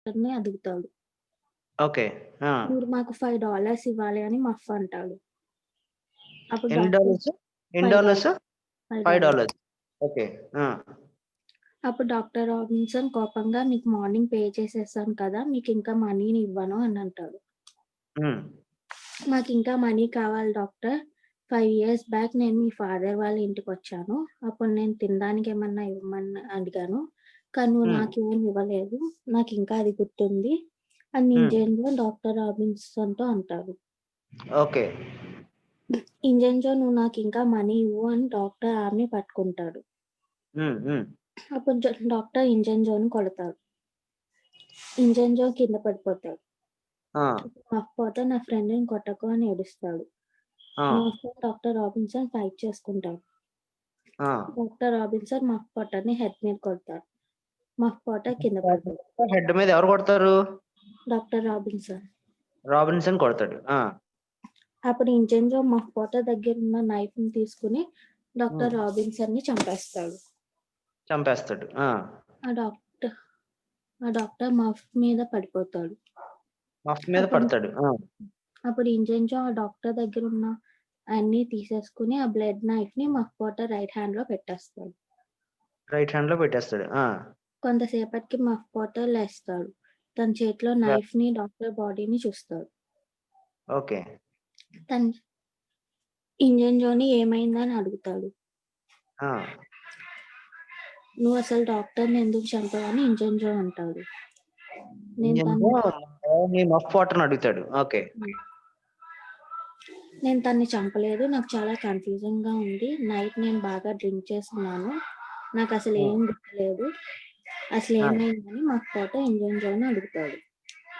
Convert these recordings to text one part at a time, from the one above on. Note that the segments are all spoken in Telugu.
డాక్టర్‌ని అడుగుతాడు. ఓకే. ఆ! మీరు మాకు $5 ఇవ్వాలి అని మఫ్ అంటాడు. అప్పుడు ఎన్ని డాక్టర్ డాలర్స్? ఎన్ని $5 డాలర్స్? $5 $5. ఓకే. ఆ! అప్పుడు డాక్టర్ రాబిన్సన్ కోపంగా మీకు మార్నింగ్ పే చేసేసాను కదా! మీకింకా మనీని ఇవ్వను అని అంటాడు. హ్మ్. నాకింకా మనీ కావాలి డాక్టర్. 5 ఇయర్స్ బ్యాక్ నేను మీ ఫాదర్ వాళ్ళ ఇంటికొచ్చాను. అప్పుడు నేను తినడానికి ఏమన్నా ఇవ్వమని అడిగాను. కానీ నువ్వు హ్మ్. నాకేం ఇవ్వలేదు. నాకింకా అది గుర్తుంది అని హ్మ్. ఇంజన్‌లో డాక్టర్ రాబిన్సన్‌తో అంటారు. ఓకే. ఇంజన్‌లో నువ్వు నాకింకా మనీ ఇవ్వు అని డాక్టర్ ఆమెని పట్టుకుంటాడు. హ్మ్. హ్మ్. అప్పుడు డాక్టర్ ఇంజన్‌జోని కొడతాడు. ఇంజన్‌జో కింద పడిపోతాడు. ఆ! కాకపోతే నా ఫ్రెండ్‌ని కొట్టకు అని ఏడుస్తాడు. ఆ! మా ఫ్రెండ్ డాక్టర్ రాబిన్సన్ ఫైట్ చేసుకుంటాడు. ఆ! డాక్టర్ రాబిన్సన్ మఫ్ పాటర్‌ని హెడ్ మీద కొడతారు. మఫ్ పాటర్ కింద పడతాడు. హెడ్ మీద ఎవరు కొడతారు? Doctor Robinson. రాబిన్సన్ కొడతాడు. ఆ! అప్పుడు ఇంజన్‌జో మఫ్ పాటర్ దగ్గరున్న నైఫ్‌ని తీసుకొని హ్మ్. డాక్టర్ రాబిన్సన్‌ని చంపేస్తాడు. చంపేస్తాడు. ఆ! ఆ డాక్టర్ ఆ డాక్టర్ మఫ్ మీద పడిపోతాడు. మఫ్ మీద అప్పుడు పడతాడు. ఆ! అప్పుడు ఇంజన్‌జో ఆ డాక్టర్ దగ్గరున్న అన్నీ తీసేసుకొని ఆ బ్లడ్ నైఫ్‌ని మఫ్ పాటర్ రైట్ హ్యాండ్‌లో పెట్టేస్తాడు. రైట్ హ్యాండ్‌లో పెట్టేస్తాడు. ఆ! కొంతసేపటికి మఫ్ పాటర్ లేస్తాడు. తన చేతిలో నైఫ్‌ని, డాక్టర్ బాడీని చూస్తాడు. ఓకే. తను ఇంజన్‌జోని ఏమైందని అడుగుతాడు. ఆ! నువ్వసలు డాక్టర్‌ని ఎందుకు చంపావని ఇంజన్‌జో అంటాడు. నేను ఇంజిన్‌తో తన్ని నీ మఫ్ వాటర్‌ని అడుగుతాడు. ఓకే. నేను తన్ని చంపలేదు. నాకు చాలా కన్‌ఫ్యూజింగ్‌గా ఉంది. నైట్ నేను బాగా డ్రింక్ చేసున్నాను. నాకసలు ఆ! ఏం గుర్తులేదు. ఆ! అసలేమైందని మఫ్ పాటర్ ఇంజన్‌జోని అడుగుతాడు.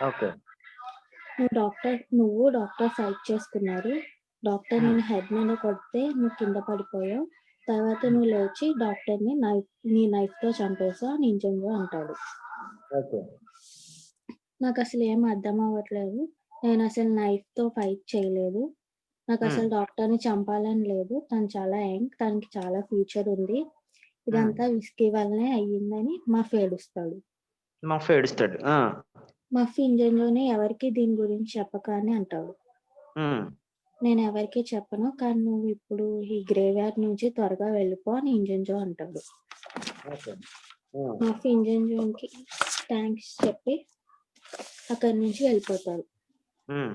ఓకే. నువ్వు డాక్టర్ ఫైట్ చేసుకున్నారు. డాక్టర్ హ్మ్. నిన్ను హెడ్ మీద కొడితే నువ్వు కింద పడిపోయావు. తర్వాత హ్మ్. నువ్వు లేచి డాక్టర్‌ని నీ నైఫ్‌తో చంపేసావు అని ఇంజన్‌జో అంటాడు. ఓకే. నాకసలు ఏం అర్థం అవ్వట్లేదు. నేనసలు నైఫ్‌తో ఫైట్ చేయలేదు. హ్మ్. నాకసలు డాక్టర్‌ని చంపాలని లేదు. తను చాలా యంగ్. తనకి చాలా ఫ్యూచర్ ఉంది. హ్మ్. ఇదంతా విస్కీ వల్లనే అయ్యిందని మఫ్ ఏడుస్తాడు. మఫ్ ఏడుస్తాడు. ఆ! మఫ్ ఇంజన్‌జోని ఎవరికీ దీని గురించి చెప్పకు అని అంటాడు. హ్మ్. నేనెవరికీ చెప్పను. కానీ నువ్విప్పుడు ఈ గ్రేవ్‌యార్డ్ నుంచి త్వరగా వెళ్ళిపో అని ఇంజన్‌జో అంటాడు. ఓకే. ఆ! మఫ్ ఇంజన్‌జోన్‌కి థాంక్స్ చెప్పి అక్కడి నుంచి వెళ్ళిపోతాడు. హ్మ్.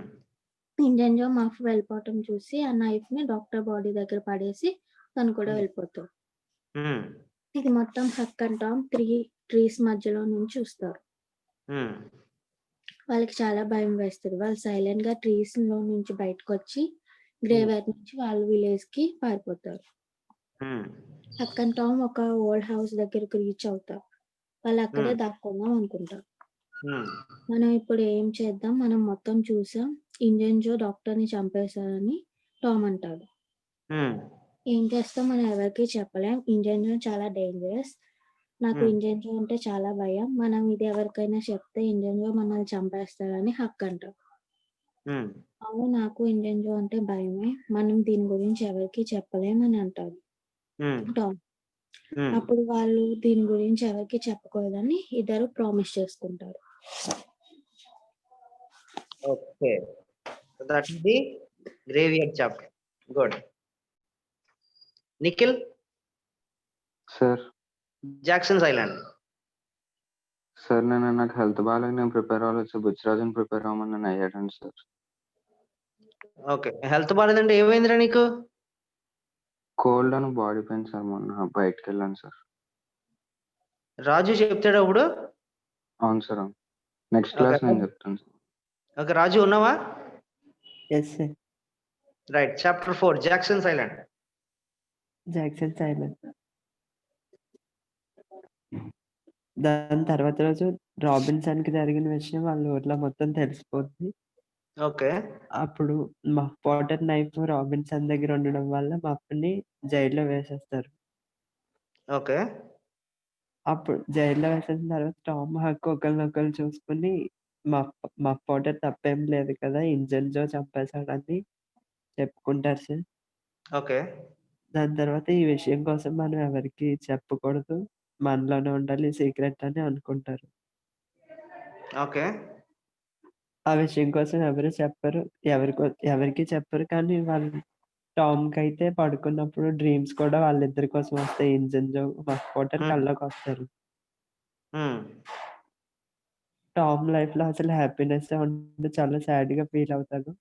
ఇంజన్‌జో మఫ్ వెళ్ళిపోవటం చూసి ఆ నైఫ్‌ని డాక్టర్ బాడీ దగ్గర పడేసి తను కూడా హ్మ్. వెళ్ళిపోతాడు. హ్మ్. ఇది మొత్తం హక్ అండ్ టామ్ ట్రీస్ మధ్యలో నుంచి చూస్తారు. హ్మ్. వాళ్ళకి చాలా భయం వేస్తది. వాళ్ళు సైలెంట్‌గా ట్రీస్‌లో నుంచి బయటకొచ్చి హ్మ్. గ్రేవ్‌యార్డ్ నుంచి వాళ్ళ విలేజ్‌కి పారిపోతారు. హ్మ్. హక్ అండ్ టామ్ ఒక ఓల్డ్ హౌస్ దగ్గరికి రీచ్ అవుతారు. వాళ్ళక్కడే హ్మ్. దాక్కుందాం అనుకుంటారు. హ్మ్. మనం ఇప్పుడు ఏం చేద్దాం? మనం మొత్తం చూసాం. ఇంజన్‌జో డాక్టర్‌ని చంపేశారని టామ్ అంటాడు. హ్మ్. ఏం చేస్తాం? మనం ఎవరికీ చెప్పలేం. ఇంజన్‌జో చాలా డేంజరస్. నాకు హ్మ్. ఇంజన్‌జో అంటే చాలా భయం. మనం ఇది ఎవరికైనా చెప్తే ఇంజన్‌జో మనల్ని చంపేస్తాడని హక్ అంటాడు. హ్మ్. అవును. నాకు ఇంజన్‌జో అంటే భయమే. మనం దీని గురించి ఎవరికీ చెప్పలేం అని అంటాడు హ్మ్. టామ్. హ్మ్. అప్పుడు వాళ్ళు దీని గురించి ఎవరికీ చెప్పకూడదని ఇద్దరు ప్రామిస్ చేసుకుంటారు. Okay. So that is the graveyard chapter. Good. Nikhil, sir. Jackson's island. Sir నాకు హెల్త్ బాగాలేక నేను ప్రిపేర్ అవ్వలేదు సార్. బుచ్చిరాజుని ప్రిపేర్ అవ్వమని నన్ను అయ్యాడండి సార్. ఓకే. హెల్త్ బాలేదంటే ఏమైందిరా నీకు? కోల్డ్ అని బాడీ పెయిన్ సార్. మొన్న బయటికెళ్ళాను సార్. రాజు చెప్తాడా అప్పుడు? అవును సార్. అవును. Next okay. క్లాస్ నేను చెప్తాను సార్. ఓకే. రాజు ఉన్నావా? Yes, sir. Right. Chapter 4 Jackson's island. Jackson's island. దాని తర్వాత రోజు రాబిన్సన్‌కి జరిగిన విషయం వాళ్ళ ఊర్లో మొత్తం తెలిసిపోద్ది. ఓకే. అప్పుడు మఫ్ పాటర్ నైఫ్ రాబిన్సన్ దగ్గర ఉండడం వల్ల మఫ్‌ని జైల్‌లో వేసేస్తారు. ఓకే. అప్పుడు జైల్‌లో వేసేసిన తర్వాత టామ్, హక్ ఒకళ్ళనొకళ్ళు చూసుకొని మఫ్ మఫ్ పాటర్ తప్పేం లేదు కదా! ఇంజన్‌జో చంపేసాడని చెప్పుకుంటారు సార్. ఓకే. దాని తర్వాత ఈ విషయం కోసం మనం ఎవరికీ చెప్పకూడదు. మనలోనే ఉండాలి సీక్రెట్ అని అనుకుంటారు. ఓకే. ఆ విషయం కోసం ఎవరు చెప్పరు. ఎవరికీ చెప్పరు. కానీ టామ్‌కైతే పడుకున్నప్పుడు డ్రీమ్స్ కూడా వాళ్ళిద్దరి కోసం వస్తాయి. ఇంజన్‌జో, మస్క్ పౌడర్ హ్మ్. కల్లోకొస్తారు. హ్మ్. టామ్ లైఫ్‌లో అసలు హ్యాపీనెస్సే ఉండదు. చాలా సాడ్‌గా ఫీల్ అవుతాడు.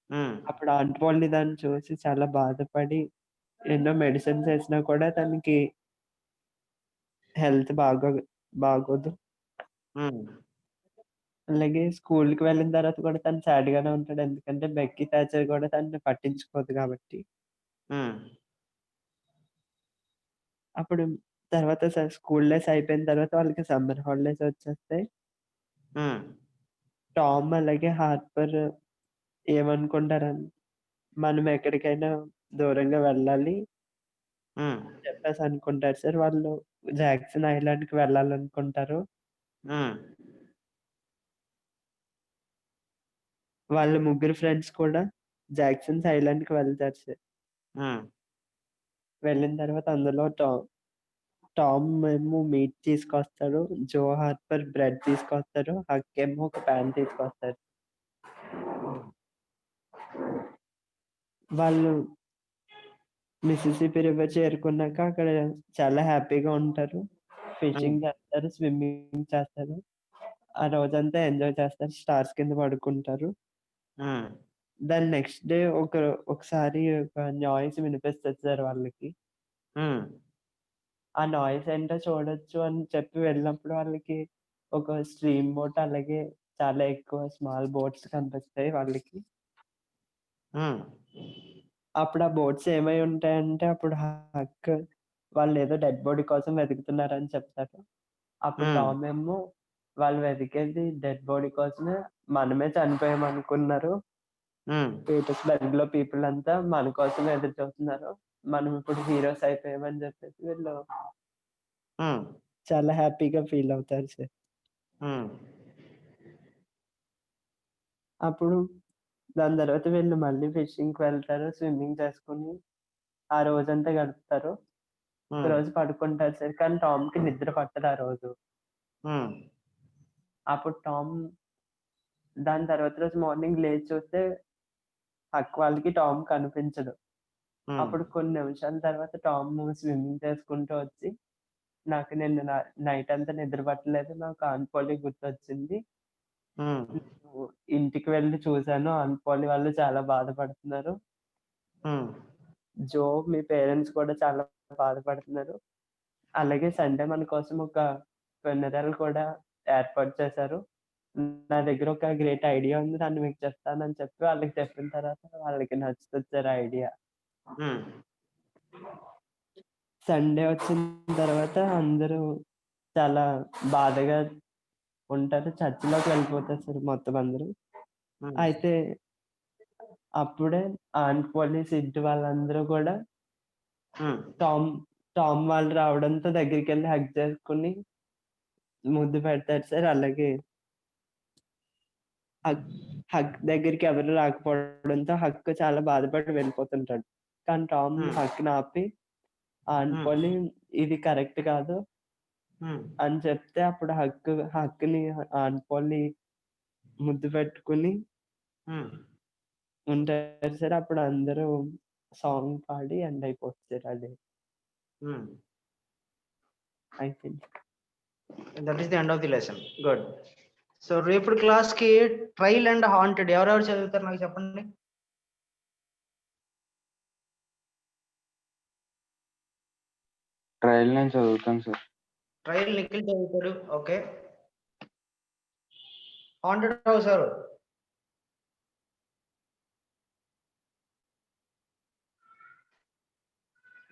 హ్మ్. అప్పుడు ఆంట్ పోల్ని దాన్ని చూసి చాలా బాధపడి ఎన్నో మెడిసిన్స్ ఏసినా కూడా తనకి హెల్త్ బాగోదు. హ్మ్. అలాగే స్కూల్‌కి వెళ్ళిన తర్వాత కూడా తను సాడ్‌గానే ఉంటాడు. ఎందుకంటే బెక్కీ థాచర్ కూడా తనని పట్టించుకోదు కాబట్టి. హ్మ్. అప్పుడు తర్వాత స్కూల్ డేస్ అయిపోయిన తర్వాత వాళ్ళకి సమ్మర్ హాలిడేస్ వచ్చేస్తాయి. హ్మ్. టామ్ అలాగే హార్పర్ ఏమనుకుంటారని మనం ఎక్కడికైనా దూరంగా వెళ్ళాలి హ్మ్. చెప్పేసి అనుకుంటారు సార్. వాళ్ళు జాక్సన్ ఐలాండ్‌కి వెళ్ళాలనుకుంటారు. హ్మ్. వాళ్ళ ముగ్గురు ఫ్రెండ్స్ కూడా జాక్సన్స్ ఐలాండ్‌కి వెళ్తారు సార్. హ్మ్. వెళ్ళిన తర్వాత అందులో టామ్ ఏమో మీట్ తీసుకొస్తాడు. జో హార్పర్ బ్రెడ్ తీసుకొస్తారు. హక్ ఏమో ఒక పాన్ తీసుకొస్తారు. వాళ్ళు మిసిసిపి రివర్ చేరుకున్నాక అక్కడ చాలా హ్యాపీగా ఉంటారు. హ్మ్. ఫిషింగ్ చేస్తారు, స్విమ్మింగ్ చేస్తారు. ఆ రోజంతా ఎంజాయ్ చేస్తారు. స్టార్స్ కింద పడుకుంటారు. హ్మ్. దాని నెక్స్ట్ డే ఒకసారి ఒక నాయిస్ వినిపిస్తది సార్ వాళ్ళకి. హ్మ్. ఆ నాయిస్ ఏంటో చూడొచ్చు అని చెప్పి వెళ్ళినప్పుడు వాళ్ళకి ఒక స్ట్రీమ్ బోట్ అలాగే చాలా ఎక్కువ స్మాల్ బోట్స్ కనిపిస్తాయి వాళ్ళకి. హ్మ్. అప్పుడు ఆ బోట్స్ ఏమై ఉంటాయంటే అప్పుడు హక్ వాళ్ళేదో డెడ్ బాడీ కోసం వెతుకుతున్నారని చెప్తారు. అప్పుడు హ్మ్. టామ్ ఏమో వాళ్ళు వెతికేది డెడ్ బాడీ కోసమే. మనమే చనిపోయామనుకున్నారు. హ్మ్. పీటర్స్‌బర్గ్‌లో పీపుల్ అంతా మన కోసమే ఎదురు చూస్తున్నారు. మనం ఇప్పుడు హీరోస్ అయిపోయామని చెప్పేసి వీళ్ళు హ్మ్. చాలా హ్యాపీగా ఫీల్ అవుతారు సార్. హ్మ్. అప్పుడు దాని తర్వాత వీళ్ళు మళ్ళీ ఫిషింగ్‌కి వెళ్తారు. స్విమ్మింగ్ చేసుకొని ఆ రోజంతా గడుపుతారు. హ్మ్. ఒకరోజు పడుకుంటారు సార్. కానీ టామ్‌కి నిద్ర పట్టదు ఆ రోజు. హ్మ్. అప్పుడు టామ్ దాని తర్వాత రోజు మార్నింగ్ లేచి చూస్తే హక్ వాళ్ళకి టామ్ కనిపించడు. హ్మ్. అప్పుడు కొన్ని నిమిషాల తర్వాత టామ్ స్విమ్మింగ్ చేసుకుంటూ వచ్చి, నాకు నిన్న నైట్ అంతా నిద్ర పట్టలేదు. నాకు ఆంట్ పోలి గుర్తొచ్చింది. హ్మ్. నేను ఇంటికి వెళ్లి చూసాను. ఆంట్ పోలి వాళ్ళు చాలా బాధపడుతున్నారు. హ్మ్. జో మీ పేరెంట్స్ కూడా చాలా బాధపడుతున్నారు. అలాగే సండే మన కోసం ఒక ఫెనరల్ కూడా ఏర్పాటు చేశారు. నా దగ్గర ఒక గ్రేట్ ఐడియా ఉంది. దాన్ని మీకు చెప్తానని చెప్పి వాళ్ళకి చెప్పిన తర్వాత వాళ్ళకి నచ్చుతది సార్ ఆ ఐడియా. హ్మ్. సండే వచ్చిన తర్వాత అందరూ చాలా బాధగా ఉంటారు. చర్చిలోకి వెళ్ళిపోతారు సార్ మొత్తం అందరూ. హ్మ్. అయితే అప్పుడే ఆంట్ పోలి, సిడ్ వాళ్ళందరూ కూడా హ్మ్. టామ్ టామ్ వాళ్ళు రావడంతో దగ్గరికెళ్ళి హగ్ చేసుకొని ముద్దు పెడతారు సార్. అలాగే హక్ హక్ దగ్గరికి ఎవరు రాకపోవడంతో హక్ చాలా బాధపడి వెళ్ళిపోతుంటాడు. కానీ టామ్ హ్మ్. హక్‌ని ఆపి ఆంట్ హ్మ్. పోలి ఇది కరెక్ట్ కాదు హ్మ్. అని చెప్తే అప్పుడు హక్‌ని ఆంట్ పోలి ముద్దు పెట్టుకొని హ్మ్. ఉంటారు సార్. అప్పుడు అందరూ సాంగ్ పాడి ఎండ్ అయిపోద్ది సార్ అది. హ్మ్. అయిపోయింది. That is the end of the lesson. Good. So రేపటి క్లాస్‌కి ట్రైల్ అండ్ హాంటెడ్ ఎవరెవరు చదువుతారు నాకు చెప్పండి? ట్రయల్ నేను చదువుతాను సార్. ట్రైల్ నిఖిల్ చదువుతాడు. ఓకే. హాంటెడ్ హౌస్ ఎవరు?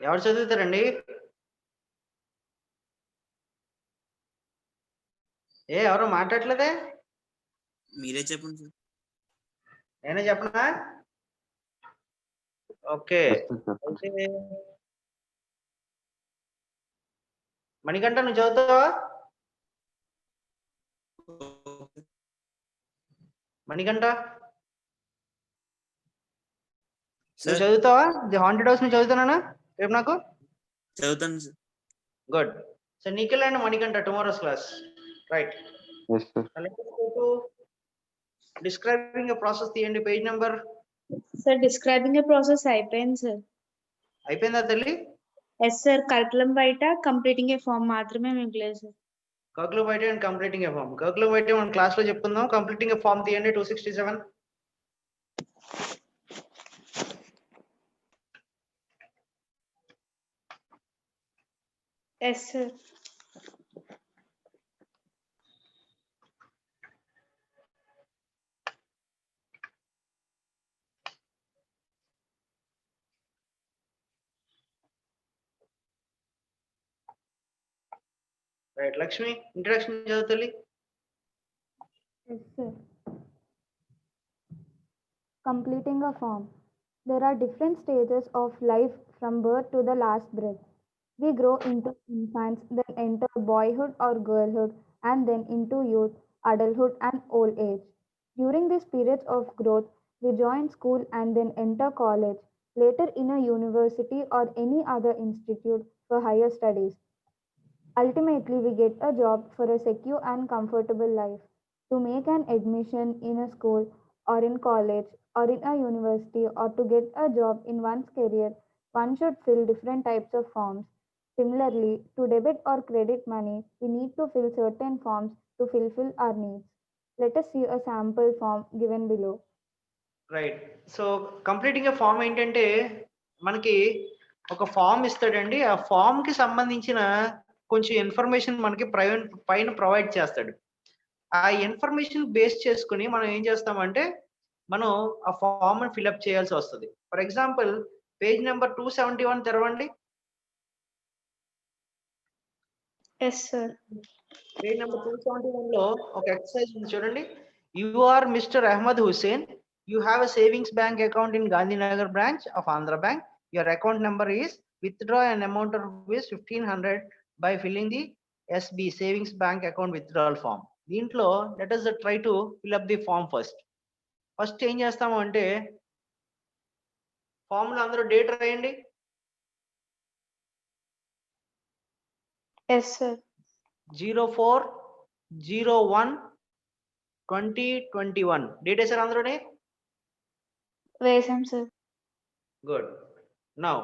ఎవరు చదువుతారండి? ఎవరు మాట్లాడట్లేదే? మీరే చెప్పండి సార్. నేనే చెప్పనా? ఓకే. చెప్పండి. అయితే మణికంఠ నువ్వు చదువుతావా? మణికంఠ నువ్వు సార్ చదువుతావా? ది హాంటెడ్ హౌస్ నువ్వు చదువుతానా రేపు నాకు? చదువుతాను sir. Good. So Nikhil and Manikanta tomorrow's class. Right. Yes, sir. Let us go to describing a process తీయండి page number. Sir describing a process అయిపోయింది సార్. అయిపోయిందా తల్లి? Yes sir, curriculum vitae completing a form మాత్రమే మిగిలేదు sir. Curriculum vitae and completing a form. Curriculum vitae మనం క్లాస్ లో చెప్పుకుందాం. కంప్లీటింగ్ ఏ ఫామ్ తీయండి 267. Yes sir. Right Lakshmi, introduction చదువు తల్లి. Yes, sir. Completing a form. There are different stages of life from birth to the last breath. We grow into infants, then enter boyhood or girlhood, and then into youth, adulthood, and old age. During these periods of growth, we join school and then enter college, later in a university or any other institute for higher studies. Ultimately, we get a job for a secure and comfortable life. To make an admission in a school or in college or in a university or to get a job in one's career, one should fill different types of forms. Similarly, to debit or credit money, we need to fill certain forms to fulfill our needs. Let us see a sample form given below. Right. So completing a form ఏంటంటే మనకి ఒక ఫామ్ ఇస్తాడండి. ఆ ఫామ్ కి సంబంధించిన కొంచెం ఇన్ఫర్మేషన్ మనకి పైన ప్రొవైడ్ చేస్తాడు. ఆ ఇన్ఫర్మేషన్ బేస్ చేసుకుని మనం ఏం చేస్తామంటే మనం ఆ ఫామ్ ఫిల్అప్ చేయాల్సి వస్తుంది. ఫర్ ఎగ్జాంపుల్ పేజ్ నెంబర్ 271 తెరవండి. Yes sir. పేజ్ నెంబర్ 271 లో ఒక ఎక్సర్సైజ్ ఉంది చూడండి. You are mister Ahmed Hussain. You have a savings bank account in Gandhinagar branch of Andhra Bank. Your account number is, withdraw an amount of rupees 1500 by filling the SB savings bank account withdrawal form. దీంట్లో let us try to fill up the form first. First ఏం చేస్తాము అంటే ఫామ్ లో అందరూ డేట్ రాయండి. Yes sir. 04/01/2021 డేట్ వేసారు అందరూనే? వేసాం sir. Good. Now,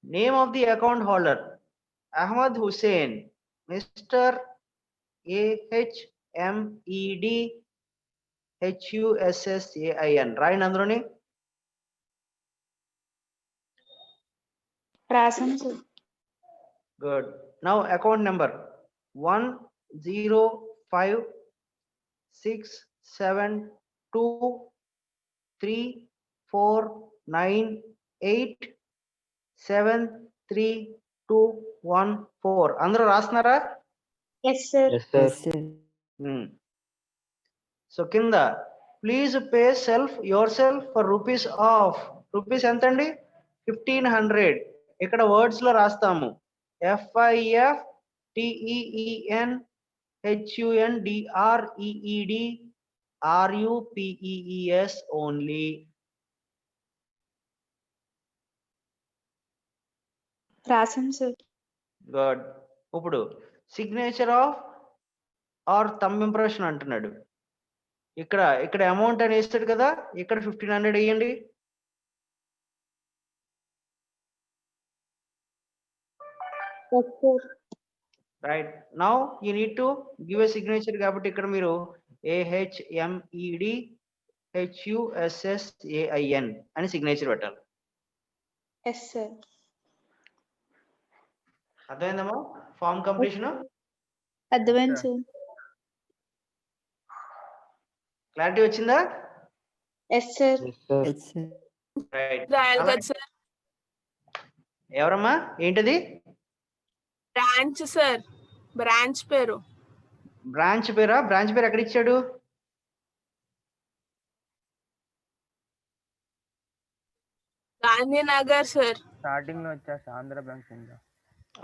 name of the account holder, Ahmad Hussain, Mr. AHMED HUSSAIN. రాయండి అందరూని. రాసాం sir. Good. Now, account number 105672349873214. అందరూ రాస్తున్నారా? Yes sir. Yes, sir. Yes, sir. So కింద please pay yourself for rupees ఎంత అండి? 1500. ఇక్కడ వర్డ్స్ లో రాస్తాము FIFTENHUNDREEDRUPEES ఓన్లీ. రాసాం సార్. గుడ్. ఇప్పుడు signature of or thumb impression అంటున్నాడు. ఇక్కడ అమౌంట్ అని వేస్తాడు కదా, ఇక్కడ 1500 వేయండి. Yes sir. Right. Now you need to give a signature కాబట్టి ఇక్కడ మీరు AHMEDHUSSAIN అని సిగ్నేచర్ పెట్టాలి. Yes sir. అర్థమైందమ్మా ఫామ్ కంప్లీషన్? అర్థమైంది సార్. క్లారిటీ వచ్చిందా? Yes sir. Yes, sir. Yes, sir. Right. రాయాలి కదా సార్? ఎవరమ్మా ఏంటది? బ్రాంచ్ సార్, బ్రాంచ్ పేరు. బ్రాంచ్ పేరా? బ్రాంచ్ పేరు ఎక్కడ ఇచ్చాడు? గాంధీనగర్ సార్. స్టార్టింగ్ లో వచ్చేసి ఆంధ్ర బ్యాంక్ కింద.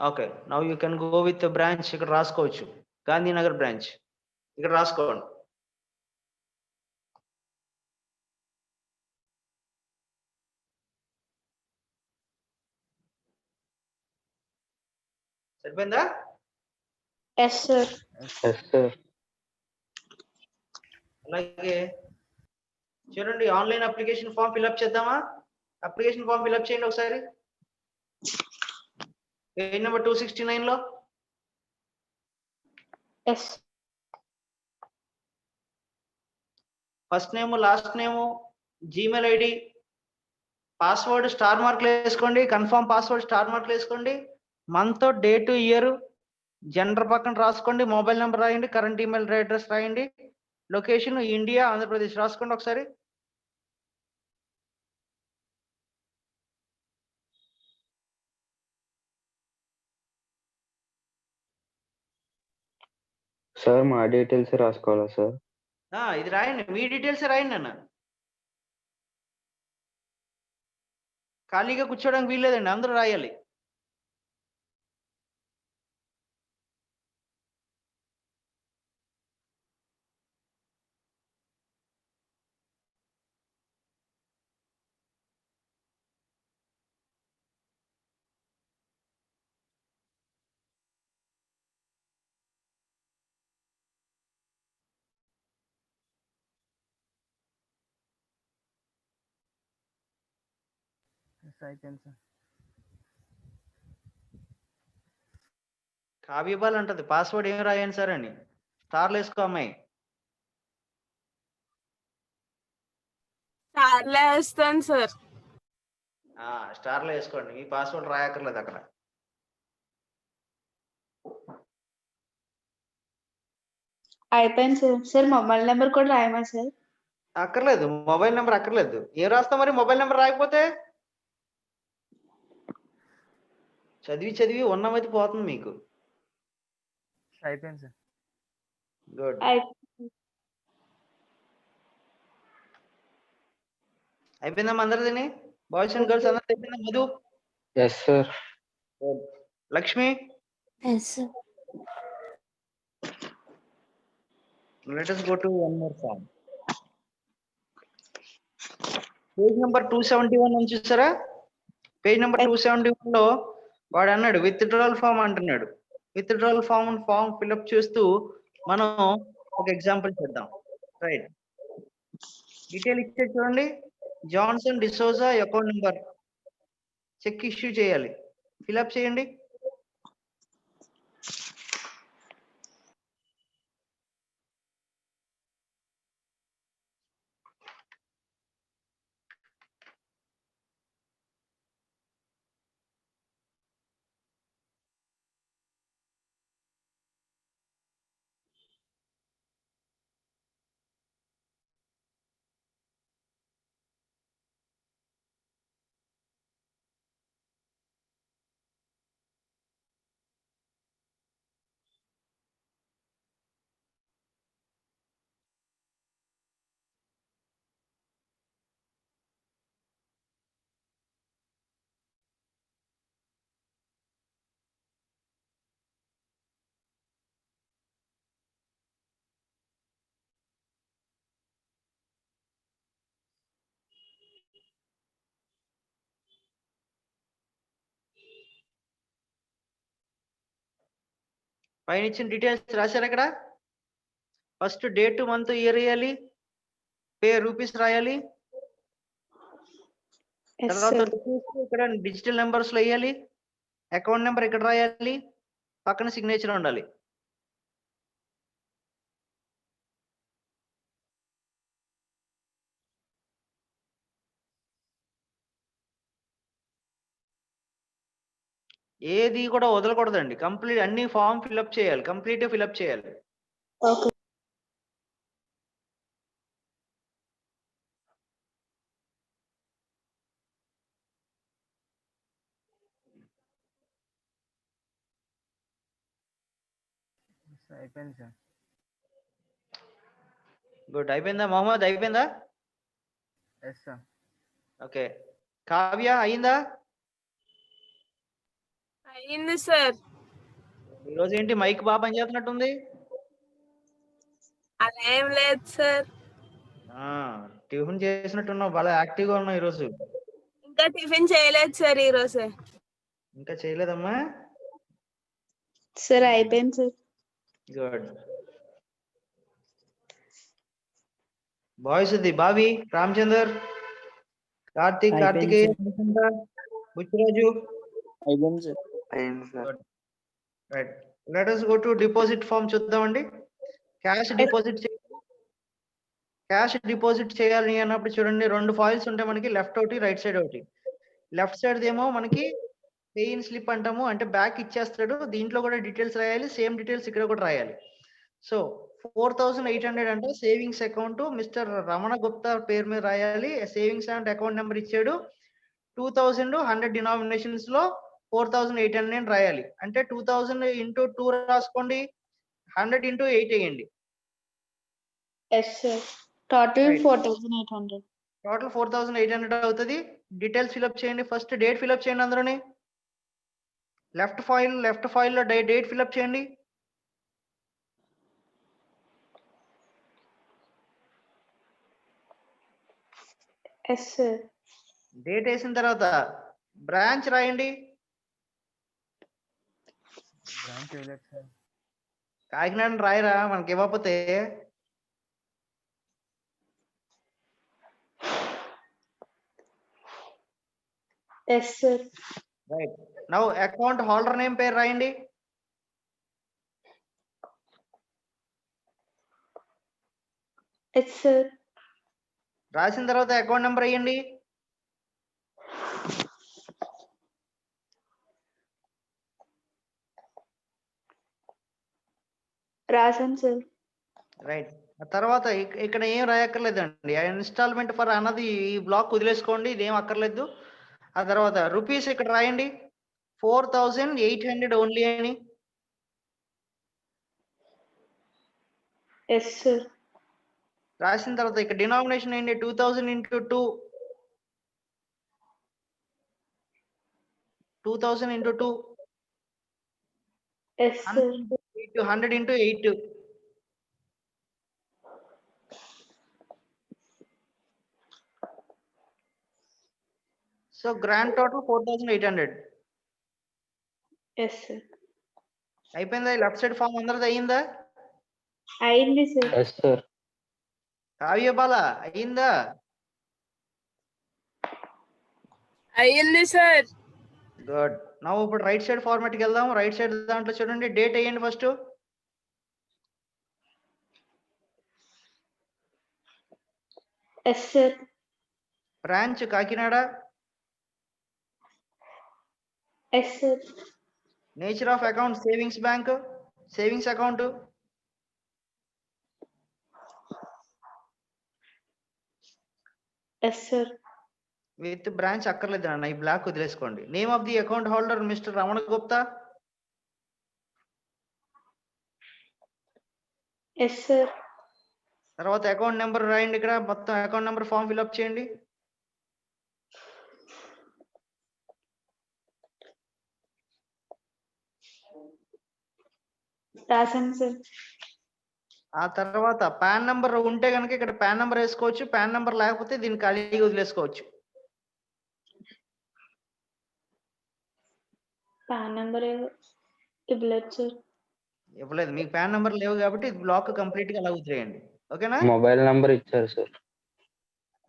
Okay, now you can go with branch. ఇక్కడ రాసుకోవచ్చు గాంధీనగర్ బ్రాంచ్. ఇక్కడ రాసుకోండి. సరిపోయిందా? Yes sir. Yes, sir. అలాగే చూడండి, ఆన్లైన్ అప్లికేషన్ ఫామ్ ఫిల్అప్ చేద్దామా? అప్లికేషన్ ఫామ్ ఫిల్అప్ చేయండి ఒకసారి. పేజ్ నెంబర్ 269 లో yes first name, last name, Gmail ID, password star మార్క్లు వేసుకోండి. కన్ఫర్మ్ పాస్వర్డ్ స్టార్ మార్క్లు వేసుకోండి. మంత్, డేట్, ఇయర్, జెండర్ పక్కన రాసుకోండి. మొబైల్ నెంబర్ రాయండి. కరెంట్ ఈమెయిల్ అడ్రస్ రాయండి. లొకేషన్ ఇండియా, ఆంధ్రప్రదేశ్ రాసుకోండి ఒకసారి. సార్ మా డీటెయిల్స్ రాసుకోవాలా సార్? ఇది రాయండి, మీ డీటెయిల్స్ రాయండి అన్న. ఖాళీగా కూర్చోడానికి వీల్లేదండి, అందరూ రాయాలి. కావ్యబాల్ అంటది పాస్వర్డ్ ఏం రాయండి సార్ అని. స్టార్లు వేసుకో అమ్మాయి. స్టార్లే వేస్తాను సార్. స్టార్లు వేసుకోండి, మీ పాస్వర్డ్ రాయక్కర్లేదు అక్కడ. అయిపోయింది సార్. సార్ మొబైల్ నెంబర్ కూడా రాయమా సార్? అక్కర్లేదు, మొబైల్ నెంబర్ అక్కర్లేదు. ఏం రాస్తాం మరి మొబైల్ నెంబర్ రాయకపోతే? చదివి చదివి ఉన్నమతి పోతుంది మీకు. అయిపోయింది సార్. గుడ్. అయిపోయిందమ్మా అందరిది? బాయ్స్ అండ్ గర్ల్స్ అందరిది అయిపోయిందా? Madhu? Yes sir. Lakshmi? Yes sir. Let us go to one more form. Page number 271 నుంచి చూసారా? పేజ్ నెంబర్ 271 లో వాడు అన్నాడు విత్డ్రాల్ ఫామ్ అంటున్నాడు. విత్డ్రాల్ ఫామ్ ఫిల్అప్ చేస్తూ మనం ఒక ఎగ్జాంపుల్ చేద్దాం. రైట్, డీటెయిల్ ఇచ్చే చూడండి. Johnson D'Souza account number, cheque issue చేయాలి. ఫిల్అప్ చేయండి. పైన ఇచ్చిన డీటెయిల్స్ రాశారు ఇక్కడ. ఫస్ట్ డేట్, మంత్, ఇయర్ వేయాలి. పే రూపీస్ రాయాలి. తర్వాత ఇక్కడ డిజిటల్ నెంబర్స్ లో వేయాలి. అకౌంట్ నెంబర్ ఇక్కడ రాయాలి. పక్కన సిగ్నేచర్ ఉండాలి. ఏది కూడా వదలకూడదండి. కంప్లీట్ అన్ని ఫామ్ ఫిల్అప్ చేయాలి. కంప్లీట్ ఫిల్అప్ చేయాలి. ఓకే. అయిపోయింది సార్. గుడ్. అయిపోయిందా మొహమ్మద్? అయిపోయిందా? Yes sir. ఓకే. కావ్య అయిందా? అయింది సార్. ఈరోజు ఏంటి మైక్ బాగా పనిచేస్తున్నట్టుంది? అదేం లేదు సార్. టిఫిన్ చేసినట్టున్నావు, బాగా యాక్టివ్ గా ఉన్నావు ఈరోజు. ఇంకా టిఫిన్ చేయలేదు సార్ ఈరోజు. ఇంకా చేయలేదమ్మా? సార్ అయిపోయింది సార్. గుడ్. బాయ్స్ ఇది బావి, రామచందర్, కార్తిక్, కార్తికేయ, బుచ్చిరాజు. అయిపోయింది సార్. అయింది sir. Right, let us go to deposit form చూద్దామండి. క్యాష్ డిపాజిట్ చేయాలి అన్నప్పుడు చూడండి, రెండు ఫాయిల్స్ ఉంటాయి మనకి, లెఫ్ట్ ఒకటి రైట్ సైడ్ ఒకటి. లెఫ్ట్ సైడ్ ఏమో మనకి పే ఇన్ స్లిప్ అంటాము, అంటే బ్యాక్ ఇచ్చేస్తాడు, దీంట్లో కూడా డీటెయిల్స్ రాయాలి, సేమ్ డీటెయిల్స్ ఇక్కడ కూడా రాయాలి. సో 4800 అంటే savings account mister Ramana Gupta పేరు మీద రాయాలి. సేవింగ్స్ అండ్ అకౌంట్ నెంబర్ ఇచ్చాడు. 2000 100 డినామినేషన్స్ లో 4800 రాయాలి. అంటే 2000 ఇంటూ 2 రాసుకోండి, 100 ఇంటూ 8 వేయండి. Yes sir. Total Right. 4800. Total 4800 అవుతుంది. డీటెయిల్స్ ఫిల్అప్ చేయండి. ఫస్ట్ డేట్ ఫిల్అప్ చేయండి అందరూని. లెఫ్ట్ ఫైల్ లో డేట్ ఫిల్అప్ చేయండి. Yes sir. డేట్ వేసిన తర్వాత బ్రాంచ్ రాయండి. కాకినాడ రాయరా మనకి ఇవ్వకపోతే. Yes sir. Right, now account holder name పేరు రాయండి. Yes sir. రాసిన తర్వాత అకౌంట్ నెంబర్ వేయండి. రాశాను సార్. రైట్, తర్వాత ఇక్కడ ఏం రాయక్కర్లేదండి. ఇన్స్టాల్మెంట్ ఫర్ అన్నది ఈ బ్లాక్ వదిలేసుకోండి, ఇది ఏం అక్కర్లేదు. ఆ తర్వాత రూపీస్ ఇక్కడ రాయండి, 4800 ఓన్లీ అని. Yes sir. రాసిన తర్వాత ఇక్కడ డినామినేషన్ ఏంటి, 2000 into 2, 2000 into 2, yes sir. 100 into 8. So grand total 4800 yes sir. అయిపోయిందా? లెఫ్ట్ సైడ్ ఫామ్ అందరిది అయ్యిందా? అయింది సార్. Yes sir. కావ్యబాల అయ్యిందా? అయ్యింది సార్. గుడ్. నా ఇప్పుడు రైట్ సైడ్ ఫార్మాట్కి వెళ్దాం. రైట్ సైడ్ దాంట్లో చూడండి, డేట్ వేయండి first. Yes sir. Branch Kakinada. Yes sir. Nature of account savings bank, savings account. Yes sir. With branch అక్కర్లేదు అన్న, ఈ బ్లాక్ వదిలేసుకోండి. Name of the account holder mister Ramana Gupta. Yes sir. తర్వాత అకౌంట్ నెంబర్ రాయండి. ఇక్కడ మొత్తం అకౌంట్ నెంబర్ ఫామ్ ఫిల్అప్ చేయండి. రాశాను సార్. ఆ తర్వాత పాన్ నెంబర్ ఉంటే కనుక ఇక్కడ పాన్ నెంబర్ వేసుకోవచ్చు, పాన్ నెంబర్ లేకపోతే దీన్ని ఖాళీగా వదిలేసుకోవచ్చు. పాన్ నెంబర్ ఇవ్వలేదు సార్. ఇవ్వలేదు, మీకు పాన్ నెంబర్ లేవు కాబట్టి బ్లాక్ కంప్లీట్ గా అలా వదిలేయండి. ఓకేనా? మొబైల్ నంబర్ ఇచ్చారు సార్.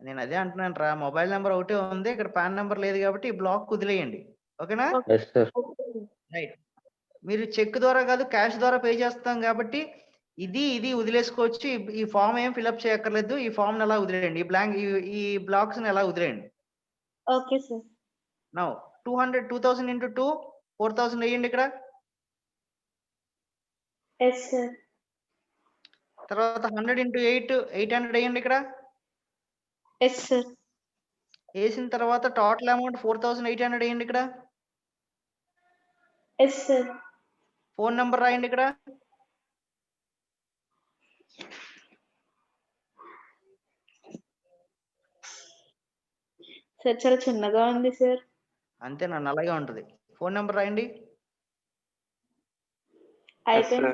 నేను అదే అంటున్నాను రా, మొబైల్ నెంబర్ ఒకటే ఉంది, ఇక్కడ పాన్ నెంబర్ లేదు కాబట్టి ఈ బ్లాక్ వదిలేయండి. ఓకేనా? Yes sir. రైట్. మీరు చెక్ ద్వారా కాదు క్యాష్ ద్వారా పే చేస్తాం కాబట్టి ఇది వదిలేసుకోవచ్చు. ఈ ఫామ్ ఏం ఫిల్అప్ చేయక్కర్లేదు. ఈ ఫామ్ ఎలా వదిలేయండి, ఈ బ్లాంక్ ఈ బ్లాక్స్ ఎలా వదిలేయండి. Okay sir. నౌ 2000 ఇంటూ 2 4000 వేయండి ఇక్కడ. Yes sir. తర్వాత 100 ఇంటూ 8 800 వేయండి ఇక్కడ. Yes sir. వేసిన తర్వాత టోటల్ అమౌంట్ 4800 వేయండి ఇక్కడ. Yes sir. ఫోన్ నెంబర్ రాయండి ఇక్కడ. సార్ చాలా చిన్నగా ఉంది సార్. అంతే నన్ను అలాగే ఉంటుంది. ఫోన్ నెంబర్ రాయండి. అయిపోయింది.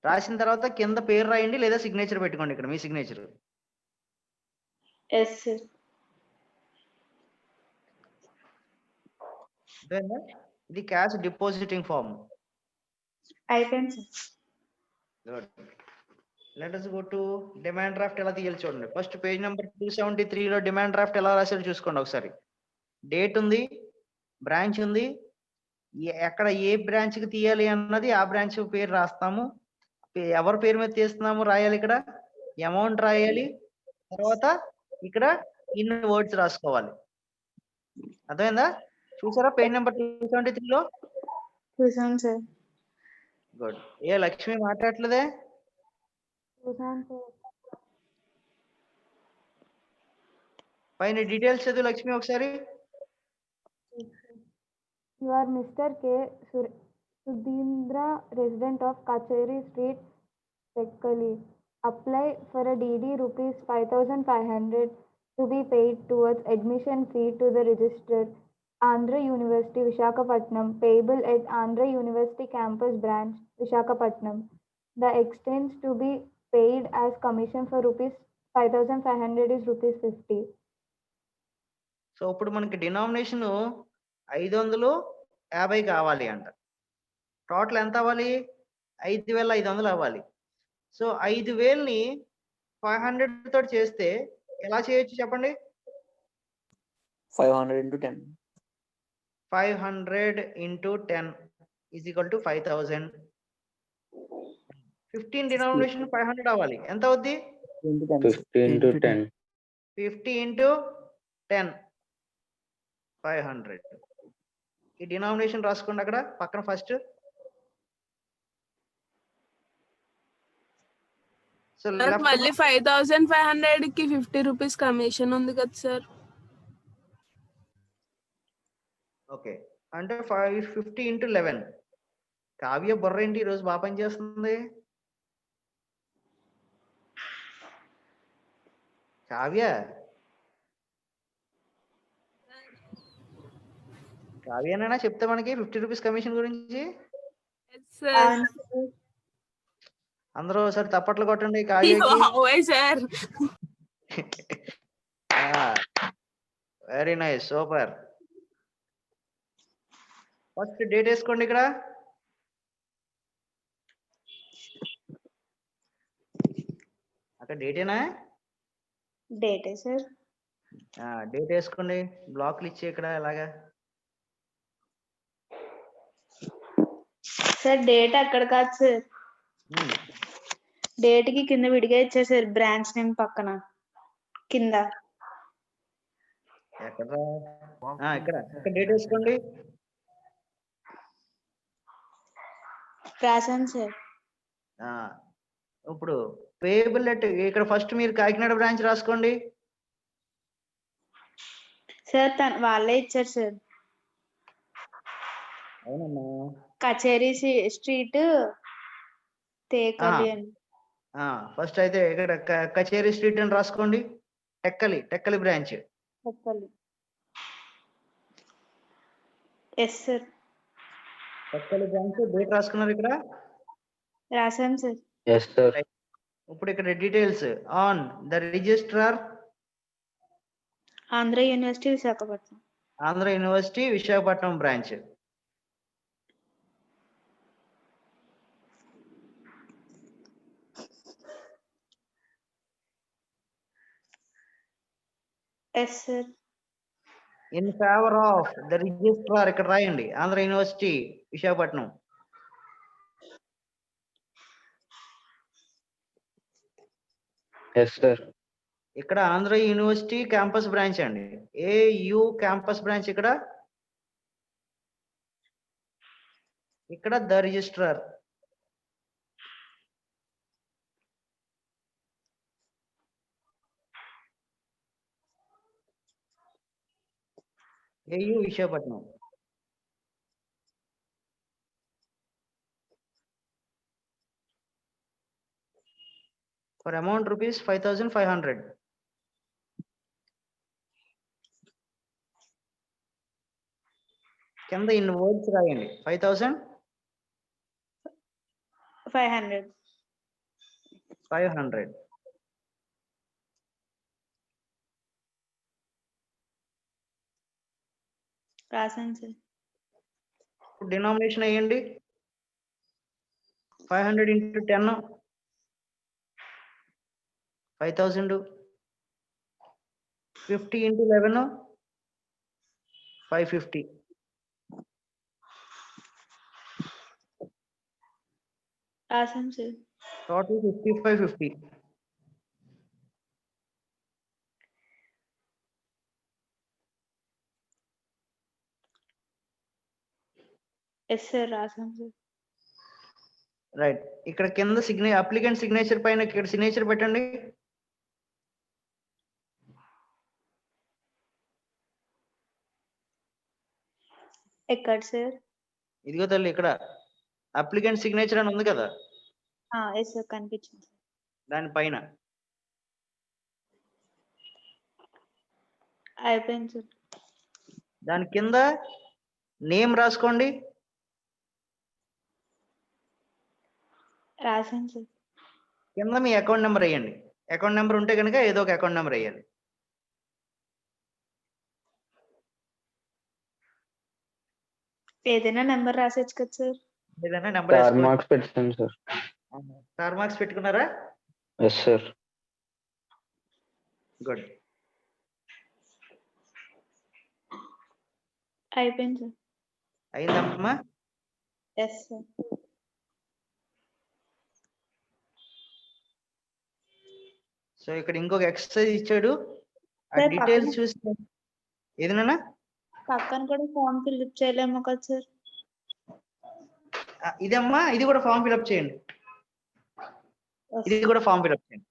రాసిన తర్వాత కింద పేరు రాయండి లేదా సిగ్నేచర్ పెట్టుకోండి ఇక్కడ, మీ సిగ్నేచర్. Yes sir. ఇది క్యాష్ డిపాజిటింగ్ ఫామ్. అయిపోయింది sir. Good. Let us go to demand draft ఎలా తీయాలి చూడండి. ఫస్ట్ పేజ్ నెంబర్ 273 లో డిమాండ్ డ్రాఫ్ట్ ఎలా రాశారు చూసుకోండి ఒకసారి. డేట్ ఉంది, బ్రాంచ్ ఉంది, ఎక్కడ ఏ బ్రాంచ్ కి తీయాలి అన్నది ఆ బ్రాంచ్ పేరు రాస్తాము. ఎవరి పేరు మీద తీస్తున్నాము రాయాలి, ఇక్కడ అమౌంట్ రాయాలి, తర్వాత ఇక్కడ ఇన్ని వర్డ్స్ రాసుకోవాలి. అర్థమైందా? చూసారా పేజ్ నెంబర్ 273 లో? చూసాం సార్. గుడ్. ఏ లక్ష్మి మాట్లాడట్లేదే? చూసాను సార్. పైన డీటెయిల్స్ చదువు లక్ష్మి ఒకసారి. You are Mr. K. Sudhindra, resident of Kacheri Street, Tekkali. Apply for a DD rupees 5,500 to be paid towards admission fee to the registered Andhra University, Visakhapatnam, payable at Andhra University Campus Branch, Visakhapatnam. The expense to be paid as commission for rupees 5,500 is rupees 50. So ఇప్పుడు మనకి డినామినేషన్ 550 కావాలి అంట. టోటల్ ఎంత అవ్వాలి? 5,500 అవ్వాలి. సో 5,000ని 500 తోటి చేస్తే ఎలా చేయొచ్చు చెప్పండి? 500 into 10. 500 into 10 is equal to 5,000. 15 denomination 500 అవ్వాలి. ఎంత అవుద్ది? 50 into 10. 50 into 10 500. ఈ డినామినేషన్ రాసుకోండి అక్కడ పక్కన ఫస్ట్. సో మళ్ళీ 5,500 కి 50 రూపీస్ కమిషన్ ఉంది కదా సార్? ఓకే, అంటే 550 into 11. కావ్య బుర్ర ఏంటి ఈరోజు బాగా పని చేస్తుంది? కావ్యనైనా చెప్తే మనకి 50 రూపీస్ కమిషన్ గురించి. అందరూ ఒకసారి తప్పట్లు కొట్టండి కావ్యకి. Sir very nice, super. First date వేసుకోండి ఇక్కడ. అక్కడ డేటేనా? డేటే సార్. డేట్ వేసుకోండి, బ్లాక్లు ఇచ్చి ఇక్కడ ఎలాగా. సార్ డేట్ అక్కడ కాదు సార్, డేట్ కి కింద విడిగా ఇచ్చారు సార్, బ్రాంచ్ నేమ్ పక్కన కింద. ఎక్కడ? ఇక్కడ డేట్ వేసుకోండి. రాశాను సార్. ఇప్పుడు పేయబుల్ లెట్ ఇక్కడ ఫస్ట్ మీరు కాకినాడ బ్రాంచ్ రాసుకోండి. సార్ వాళ్ళే ఇచ్చారు సార్. అవునమ్మా. కచేరీ స్ట్రీట్ తేకలి అని. ఫస్ట్ అయితే ఇక్కడ కచేరీ స్ట్రీట్ అని రాసుకోండి. Tekkali branch. Tekkali. Yes sir. Tekkali branch date రాసుకున్నారు ఇక్కడ? రాశాను సార్. Yes sir. ఇప్పుడు ఇక్కడ details on the registrar Andhra university Visakhapatnam. Andhra university Visakhapatnam branch. Yes sir. In favour of the registrar ఇక్కడ రాయండి, Andhra university Visakhapatnam. Yes sir. ఇక్కడ ఆంధ్ర యూనివర్సిటీ క్యాంపస్ బ్రాంచ్ అండి, ఏయు క్యాంపస్ బ్రాంచ్. ఇక్కడ the registrar. AU Visakhapatnam. For amount rupees 5,500. కింద ఇన్ వర్డ్స్ రాయండి 5,500. రాశాను సార్. డినామినేషన్ అయ్యండి 500 into 10. 5,000. 50 into 11, 550. రాసాం సార్. Total 5550. ఎస్ సార్ రాసాం సార్. రైట్. ఇక్కడ కింద అప్లికెంట్ సిగ్నేచర్ పైన ఇక్కడ సిగ్నేచర్ పెట్టండి. ఎక్కడ సార్? ఇదిగో తల్లి ఇక్కడ అప్లికెంట్ సిగ్నేచర్ అని ఉంది కదా, ఎస్ సార్ కనిపించింది. దానిపైన అయిపోయింది సార్. దాని కింద నేమ్ రాసుకోండి. రాసాను సార్. కింద మీ అకౌంట్ నెంబర్ వేయండి. అకౌంట్ నెంబర్ ఉంటే కనుక ఏదో ఒక అకౌంట్ నెంబర్ వేయాలి. ఏదైనా నెంబర్ రాసేచ్చు కదా సార్? ఏదైనా నెంబర్ స్టార్ మార్క్స్ పెట్టాను సార్. స్టార్ మార్క్స్ పెట్టుకున్నారా? Yes sir. గుడ్. అయిపోయింది సార్. అయిందమ్మా? Yes sir. సో ఇక్కడ ఇంకొక ఎక్సర్సైజ్ ఇచ్చాడు. ఆ సార్, డీటెయిల్స్ చూసి ఏదైనా పక్కన కూడా ఫామ్ ఫిల్అప్ చేయలేము కదా సార్? ఇదమ్మా, ఇది కూడా ఫామ్ ఫిల్అప్ చేయండి. ఇది కూడా ఫామ్ ఫిల్అప్ చేయండి.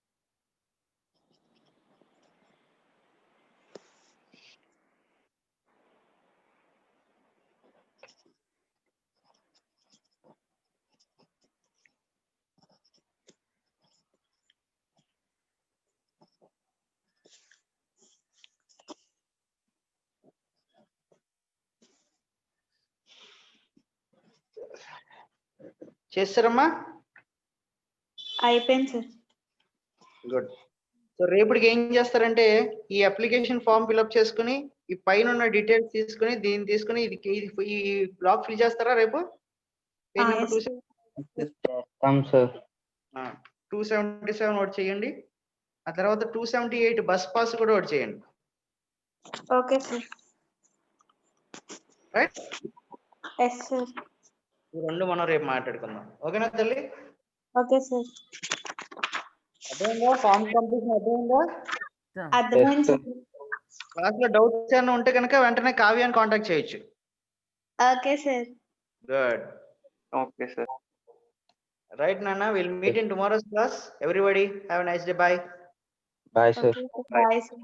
చేస్తారమ్మా? అయిపోయింది సార్. గుడ్. సో రేపటికి ఏం చేస్తారంటే ఈ అప్లికేషన్ ఫామ్ ఫిల్అప్ చేసుకుని ఈ పైన ఉన్న డీటెయిల్స్ తీసుకుని దీన్ని తీసుకుని ఈ బ్లాక్ ఫిల్ చేస్తారా రేపు? పేజ్ నెంబర్ 277 నోట్ చేయండి. ఆ తర్వాత 278 బస్ పాస్ కూడా నోట్ చేయండి. Okay sir. Right? Yes sir. ఈ రెండు మనం రేపు మాట్లాడుకుందాం. ఓకేనా తల్లి? Okay sir. అదేంగా ఫామ్ కంప్లీషన్ అదేంగా? అర్థమైంది సార్. క్లాస్ లో డౌట్స్ ఏమైనా ఉంటే కనుక వెంటనే కావ్యాన్ని కాంటాక్ట్ చేయొచ్చు. Okay sir. Good. Okay sir. Right, Nana. We'll meet in tomorrow's class. Everybody, have a nice day. Bye. Bye sir. Bye sir.